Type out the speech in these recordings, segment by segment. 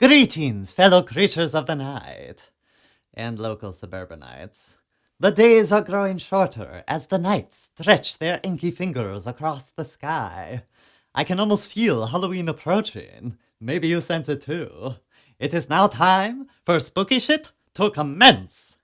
Greetings, fellow creatures of the night, and local suburbanites. The days are growing shorter as the nights stretch their inky fingers across the sky. I can almost feel Halloween approaching. Maybe you sense it too. It is now time for spooky shit to commence.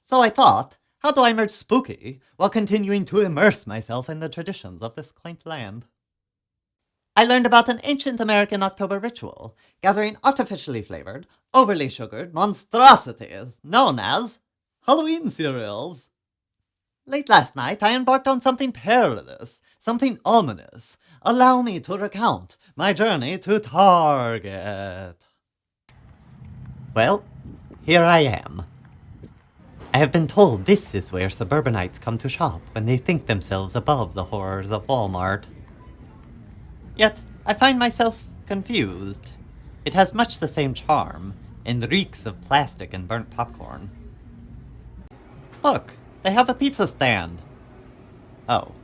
So I thought, how do I merge spooky while continuing to immerse myself in the traditions of this quaint land? I learned about an ancient American October ritual, gathering artificially flavored, overly sugared monstrosities known as Halloween cereals. Late last night, I embarked on something perilous, something ominous. Allow me to recount my journey to Target. Well, here I am. I have been told this is where suburbanites come to shop when they think themselves above the horrors of Walmart. Yet, I find myself confused. It has much the same charm, and reeks of plastic and burnt popcorn. Look, they have a pizza stand. Oh,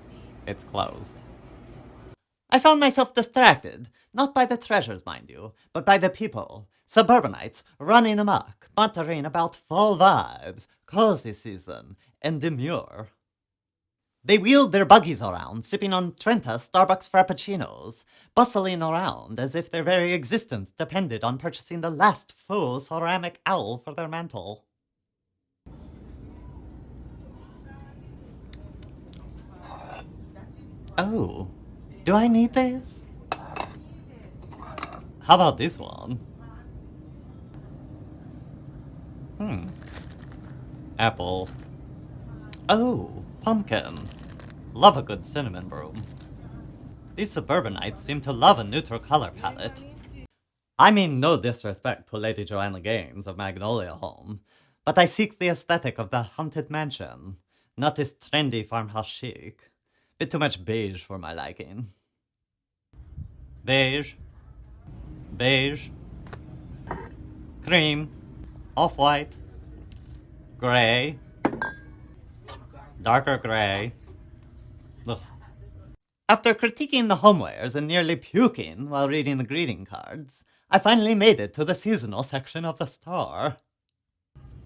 it's closed. I found myself distracted, not by the treasures, mind you, but by the people. Suburbanites running amok, muttering about fall vibes, cozy season, and demure. They wheeled their buggies around, sipping on Trenta Starbucks Frappuccinos, bustling around as if their very existence depended on purchasing the last faux ceramic owl for their mantle. Oh, do I need this? How about this one? Apple. Oh, pumpkin. Love a good cinnamon broom. These suburbanites seem to love a neutral color palette. I mean no disrespect to Lady Joanna Gaines of Magnolia Home, but I seek the aesthetic of the haunted mansion, not this trendy farmhouse chic. Bit too much beige for my liking. Beige. Beige. Cream. Off-white. Gray. Darker gray. Ugh. After critiquing the homewares and nearly puking while reading the greeting cards, I finally made it to the seasonal section of the store.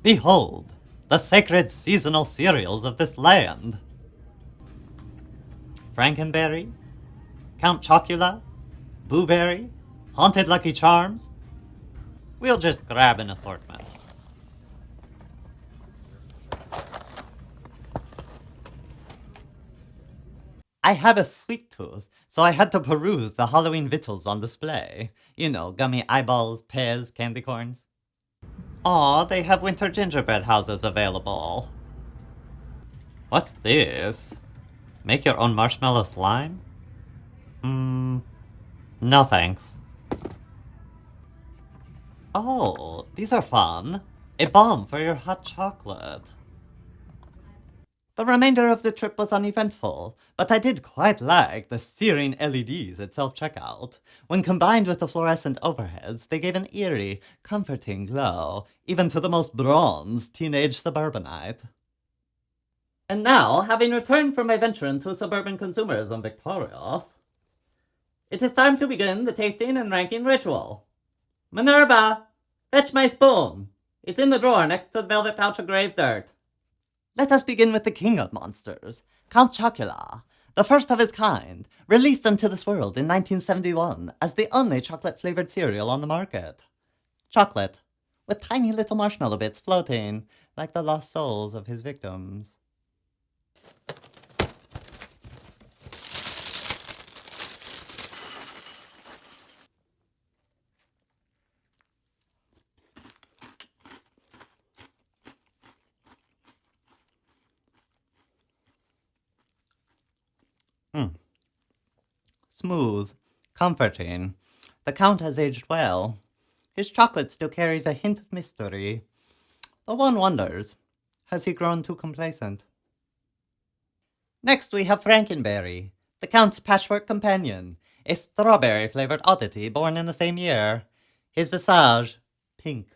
Behold, the sacred seasonal cereals of this land. Frankenberry, Count Chocula, Boo Berry, Haunted Lucky Charms. We'll just grab an assortment. I have a sweet tooth, so I had to peruse the Halloween victuals on display. You know, gummy eyeballs, pears, candy corns. Aw, they have winter gingerbread houses available. What's this? Make your own marshmallow slime? No thanks. Oh, these are fun. A bomb for your hot chocolate. The remainder of the trip was uneventful, but I did quite like the searing LEDs at self-checkout. When combined with the fluorescent overheads, they gave an eerie, comforting glow, even to the most bronzed teenage suburbanite. And now, having returned from my venture into suburban consumerism victorious, it is time to begin the tasting and ranking ritual. Minerva, fetch my spoon. It's in the drawer next to the velvet pouch of grave dirt. Let us begin with the king of monsters, Count Chocula, the first of his kind, released into this world in 1971 as the only chocolate-flavored cereal on the market. Chocolate, with tiny little marshmallow bits floating, like the lost souls of his victims. Smooth, comforting. The Count has aged well. His chocolate still carries a hint of mystery. Though one wonders, has he grown too complacent? Next we have Frankenberry, the Count's patchwork companion, a strawberry-flavored oddity born in the same year. His visage, pink,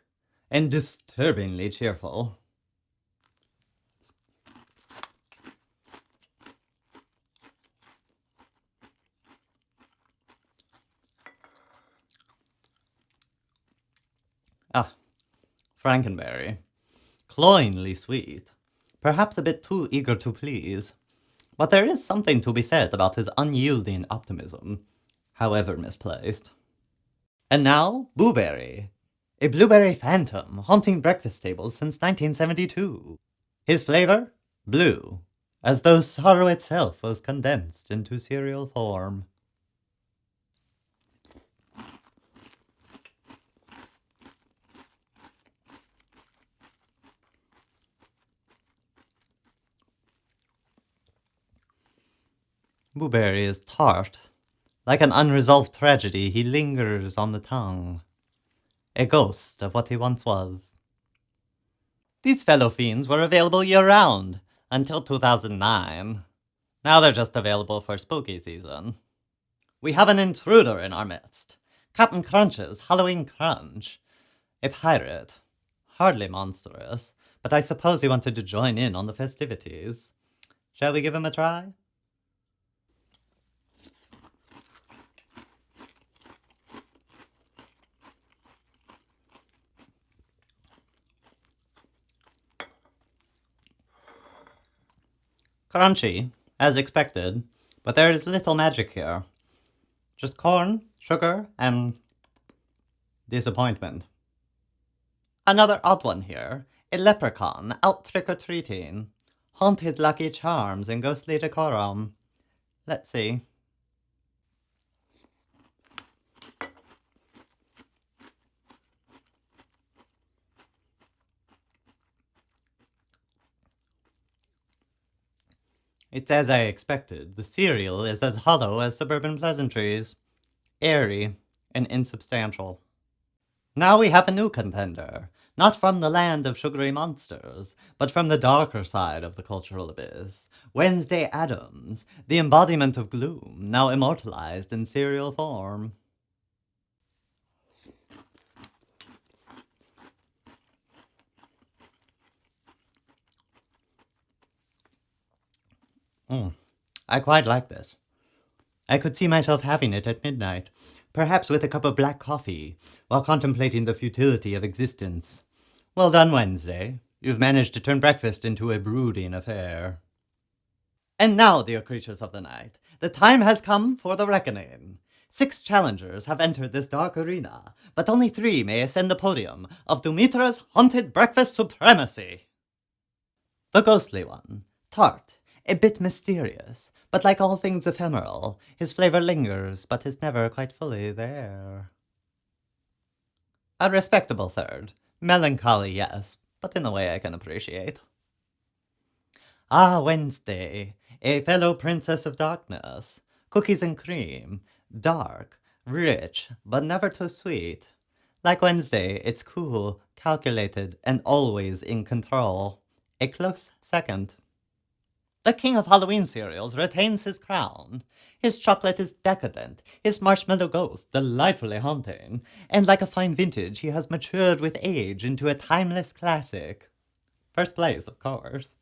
and disturbingly cheerful. Frankenberry. Cloyingly sweet. Perhaps a bit too eager to please. But there is something to be said about his unyielding optimism, however misplaced. And now, Booberry. A blueberry phantom haunting breakfast tables since 1972. His flavor? Blue, as though sorrow itself was condensed into cereal form. Blueberry is tart. Like an unresolved tragedy, he lingers on the tongue. A ghost of what he once was. These fellow fiends were available year-round, until 2009. Now they're just available for spooky season. We have an intruder in our midst. Captain Crunch's Halloween Crunch. A pirate. Hardly monstrous, but I suppose he wanted to join in on the festivities. Shall we give him a try? Crunchy, as expected, but there is little magic here. Just corn, sugar, and disappointment. Another odd one here. A leprechaun out trick-or-treating. Haunted Lucky Charms and ghostly decorum. Let's see. It's as I expected. The cereal is as hollow as suburban pleasantries. Airy and insubstantial. Now we have a new contender. Not from the land of sugary monsters, but from the darker side of the cultural abyss. Wednesday Addams, the embodiment of gloom, now immortalized in cereal form. I quite like this. I could see myself having it at midnight, perhaps with a cup of black coffee, while contemplating the futility of existence. Well done, Wednesday. You've managed to turn breakfast into a brooding affair. And now, dear creatures of the night, the time has come for the reckoning. 6 challengers have entered this dark arena, but only 3 may ascend the podium of Dumitra's haunted breakfast supremacy. The ghostly one, tart, a bit mysterious, but like all things ephemeral, his flavor lingers, but is never quite fully there. A respectable third. Melancholy, yes, but in a way I can appreciate. Ah, Wednesday, a fellow princess of darkness. Cookies and cream. Dark, rich, but never too sweet. Like Wednesday, it's cool, calculated, and always in control. A close second. The king of Halloween cereals retains his crown. His chocolate is decadent, his marshmallow ghost delightfully haunting, and like a fine vintage he has matured with age into a timeless classic. First place, of course.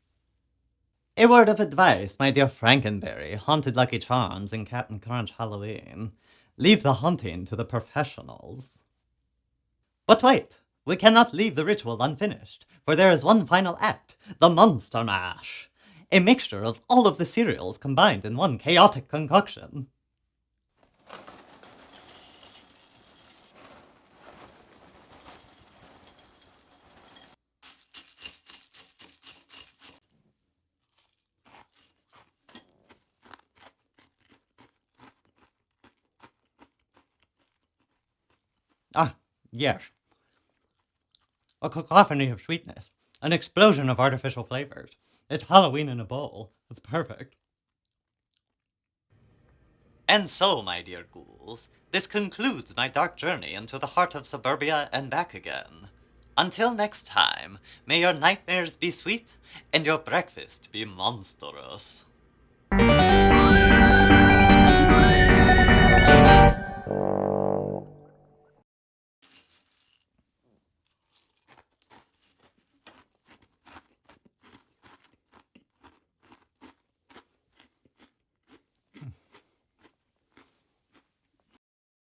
A word of advice, my dear Frankenberry, Haunted Lucky Charms, and Captain Crunch Halloween. Leave the haunting to the professionals. But wait, we cannot leave the ritual unfinished, for there is one final act, the Monster Mash. A mixture of all of the cereals combined in one chaotic concoction. Ah, yes. A cacophony of sweetness. An explosion of artificial flavors. It's Halloween in a bowl. It's perfect. And so, my dear ghouls, this concludes my dark journey into the heart of suburbia and back again. Until next time, may your nightmares be sweet and your breakfast be monstrous.